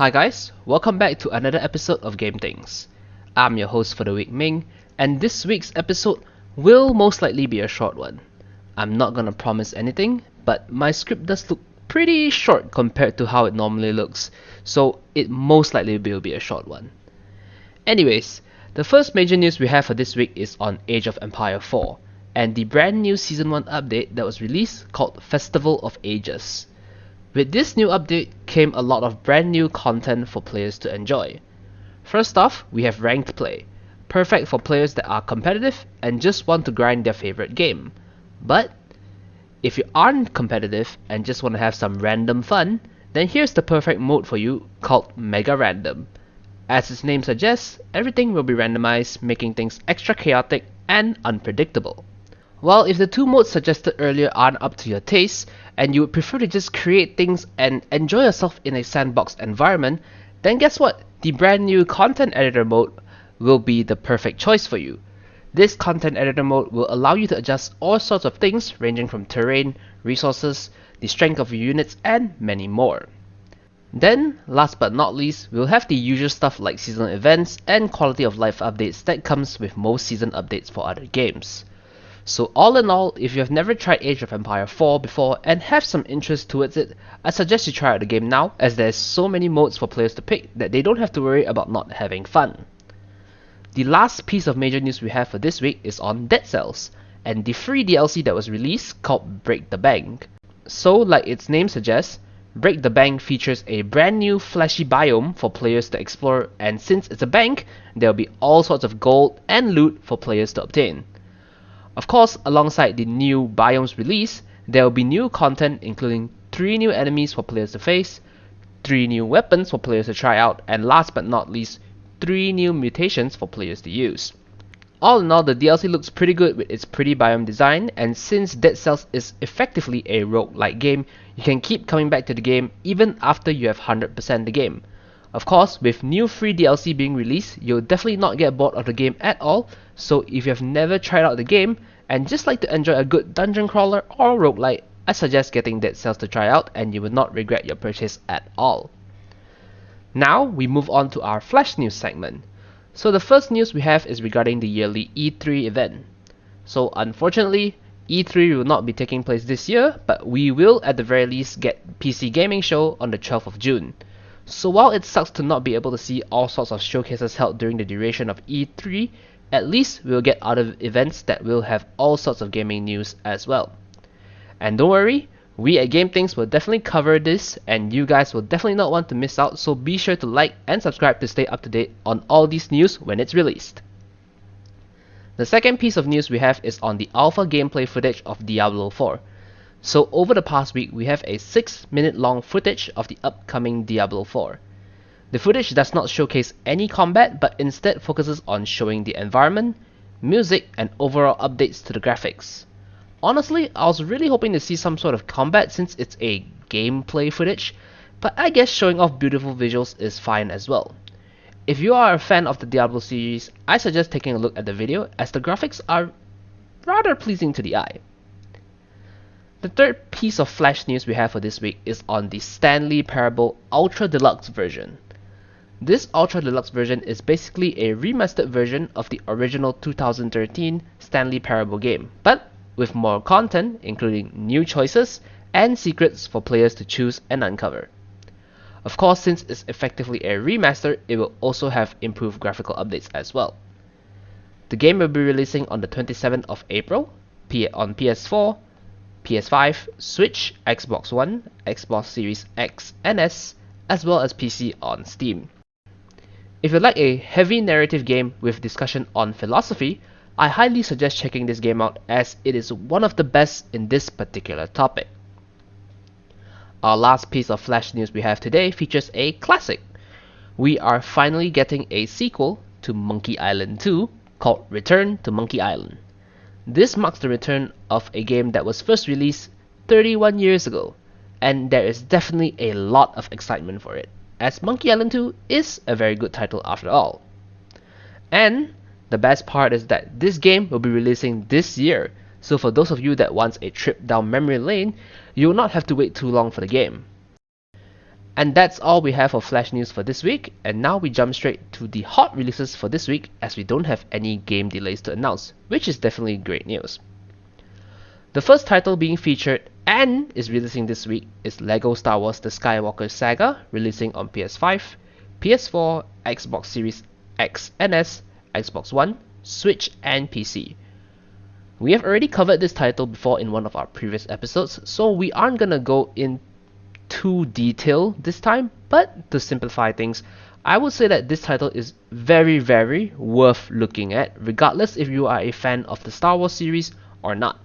Hi guys, welcome back to another episode of Game Things. I'm your host for the week, Ming, and this week's episode will most likely be a short one. I'm not gonna promise anything, but my script does look pretty short compared to how it normally looks, so it most likely will be a short one. Anyways, the first major news we have for this week is on Age of Empire 4, and the brand new Season 1 update that was released called Festival of Ages. With this new update came a lot of brand new content for players to enjoy. First off, we have ranked play, perfect for players that are competitive and just want to grind their favorite game. But if you aren't competitive and just want to have some random fun, then here's the perfect mode for you called Mega Random. As its name suggests, everything will be randomized, making things extra chaotic and unpredictable. While if the two modes suggested earlier aren't up to your taste, and you would prefer to just create things and enjoy yourself in a sandbox environment, then guess what? The brand new Content Editor mode will be the perfect choice for you. This Content Editor mode will allow you to adjust all sorts of things ranging from terrain, resources, the strength of your units, and many more. Then, last but not least, we'll have the usual stuff like seasonal events and quality of life updates that comes with most season updates for other games. So all in all, if you have never tried Age of Empire 4 before and have some interest towards it, I suggest you try out the game now, as there's so many modes for players to pick that they don't have to worry about not having fun. The last piece of major news we have for this week is on Dead Cells, and the free DLC that was released called Break the Bank. So like its name suggests, Break the Bank features a brand new flashy biome for players to explore, and since it's a bank, there'll be all sorts of gold and loot for players to obtain. Of course, alongside the new biomes release, there will be new content including 3 new enemies for players to face, 3 new weapons for players to try out, and last but not least, 3 new mutations for players to use. All in all, the DLC looks pretty good with its pretty biome design, and since Dead Cells is effectively a roguelike game, you can keep coming back to the game even after you have 100% the game. Of course, with new free DLC being released, you'll definitely not get bored of the game at all, so if you have never tried out the game and just like to enjoy a good dungeon crawler or roguelike, I suggest getting Dead Cells to try out and you will not regret your purchase at all. Now we move on to our flash news segment. So the first news we have is regarding the yearly E3 event. So unfortunately, E3 will not be taking place this year, but we will at the very least get PC Gaming Show on the 12th of June. So while it sucks to not be able to see all sorts of showcases held during the duration of E3, at least we'll get other events that will have all sorts of gaming news as well. And don't worry, we at Game Things will definitely cover this, and you guys will definitely not want to miss out, so be sure to like and subscribe to stay up to date on all these news when it's released. The second piece of news we have is on the alpha gameplay footage of Diablo 4. So over the past week, we have a 6-minute long footage of the upcoming Diablo 4. The footage does not showcase any combat, but instead focuses on showing the environment, music, and overall updates to the graphics. Honestly, I was really hoping to see some sort of combat since it's a gameplay footage, but I guess showing off beautiful visuals is fine as well. If you are a fan of the Diablo series, I suggest taking a look at the video as the graphics are rather pleasing to the eye. The third piece of flash news we have for this week is on the Stanley Parable Ultra Deluxe version. This Ultra Deluxe version is basically a remastered version of the original 2013 Stanley Parable game, but with more content including new choices and secrets for players to choose and uncover. Of course, since it's effectively a remaster, it will also have improved graphical updates as well. The game will be releasing on the 27th of April on PS4, PS5, Switch, Xbox One, Xbox Series X and S, as well as PC on Steam. If you like a heavy narrative game with discussion on philosophy, I highly suggest checking this game out as it is one of the best in this particular topic. Our last piece of flash news we have today features a classic. We are finally getting a sequel to Monkey Island 2 called Return to Monkey Island. This marks the return of a game that was first released 31 years ago, and there is definitely a lot of excitement for it, as Monkey Island 2 is a very good title after all. And the best part is that this game will be releasing this year, so for those of you that want a trip down memory lane, you will not have to wait too long for the game. And that's all we have for Flash News for this week, and now we jump straight to the hot releases for this week as we don't have any game delays to announce, which is definitely great news. The first title being featured and is releasing this week is LEGO Star Wars The Skywalker Saga, releasing on PS5, PS4, Xbox Series X and S, Xbox One, Switch and PC. We have already covered this title before in one of our previous episodes, so we aren't gonna go into detail this time, but to simplify things, I would say that this title is very worth looking at, regardless if you are a fan of the Star Wars series or not.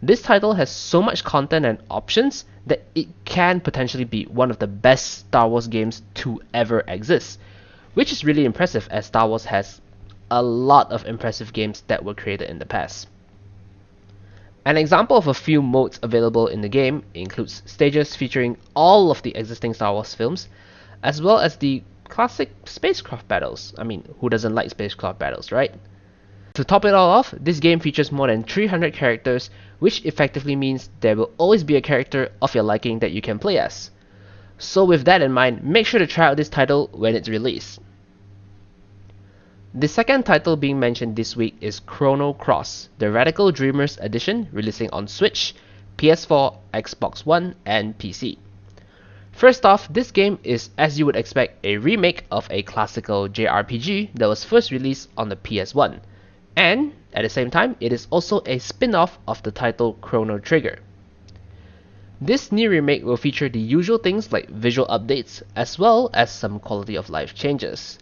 This title has so much content and options that it can potentially be one of the best Star Wars games to ever exist, which is really impressive as Star Wars has a lot of impressive games that were created in the past. An example of a few modes available in the game includes stages featuring all of the existing Star Wars films, as well as the classic spacecraft battles. I mean, who doesn't like spacecraft battles, right? To top it all off, this game features more than 300 characters, which effectively means there will always be a character of your liking that you can play as. So with that in mind, make sure to try out this title when it's released. The second title being mentioned this week is Chrono Cross, the Radical Dreamers edition, releasing on Switch, PS4, Xbox One, and PC. First off, this game is, as you would expect, a remake of a classical JRPG that was first released on the PS1, and at the same time, it is also a spin-off of the title Chrono Trigger. This new remake will feature the usual things like visual updates, as well as some quality of life changes.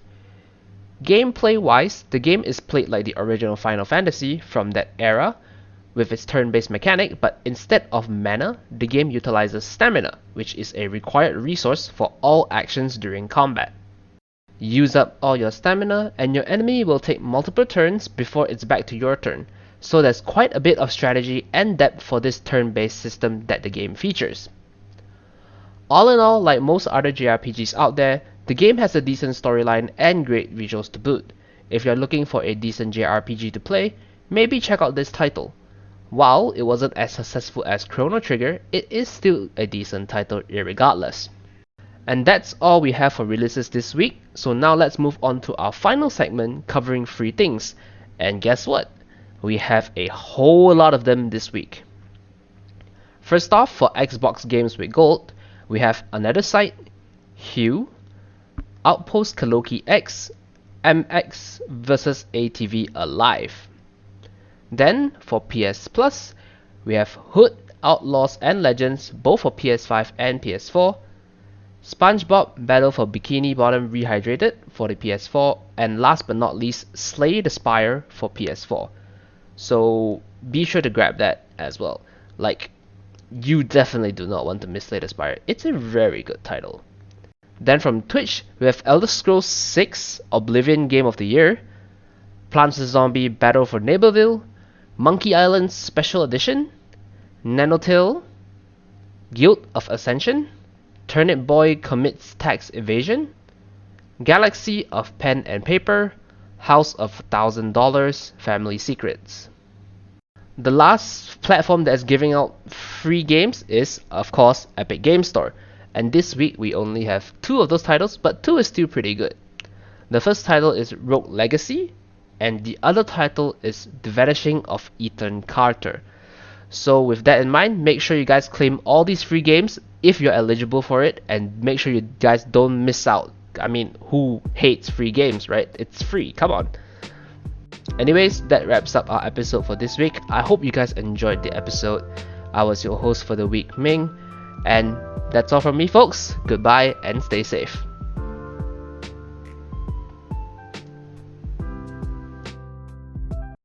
Gameplay-wise, the game is played like the original Final Fantasy from that era, with its turn-based mechanic, but instead of mana, the game utilizes stamina, which is a required resource for all actions during combat. Use up all your stamina, and your enemy will take multiple turns before it's back to your turn, so there's quite a bit of strategy and depth for this turn-based system that the game features. All in all, like most other JRPGs out there, the game has a decent storyline and great visuals to boot. If you're looking for a decent JRPG to play, maybe check out this title. While it wasn't as successful as Chrono Trigger, it is still a decent title irregardless. And that's all we have for releases this week, so now let's move on to our final segment covering free things. And guess what? We have a whole lot of them this week. First off, for Xbox games with gold, we have Another Side, Hue, Outpost Kaloki X, MX vs ATV Alive. Then for PS Plus, we have Hood, Outlaws and Legends, both for PS5 and PS4, SpongeBob Battle for Bikini Bottom Rehydrated for the PS4, and last but not least, Slay the Spire for PS4. So be sure to grab that as well. Like, you definitely do not want to miss Slay the Spire. It's a very good title. Then from Twitch, we have Elder Scrolls 6 Oblivion Game of the Year, Plants vs Zombie Battle for Neighborville, Monkey Island Special Edition, Nanotale, Guild of Ascension, Turnip Boy Commits Tax Evasion, Galaxy of Pen and Paper, House of $1,000 Family Secrets. The last platform that is giving out free games is, of course, Epic Games Store. And this week we only have 2 of those titles, but 2 is still pretty good. The first title is Rogue Legacy, and the other title is The Vanishing of Ethan Carter. So with that in mind, make sure you guys claim all these free games if you're eligible for it, and make sure you guys don't miss out. I mean, who hates free games, right? It's free, come on. Anyways, that wraps up our episode for this week. I hope you guys enjoyed the episode. I was your host for the week, Ming, and that's all from me, folks. Goodbye and stay safe.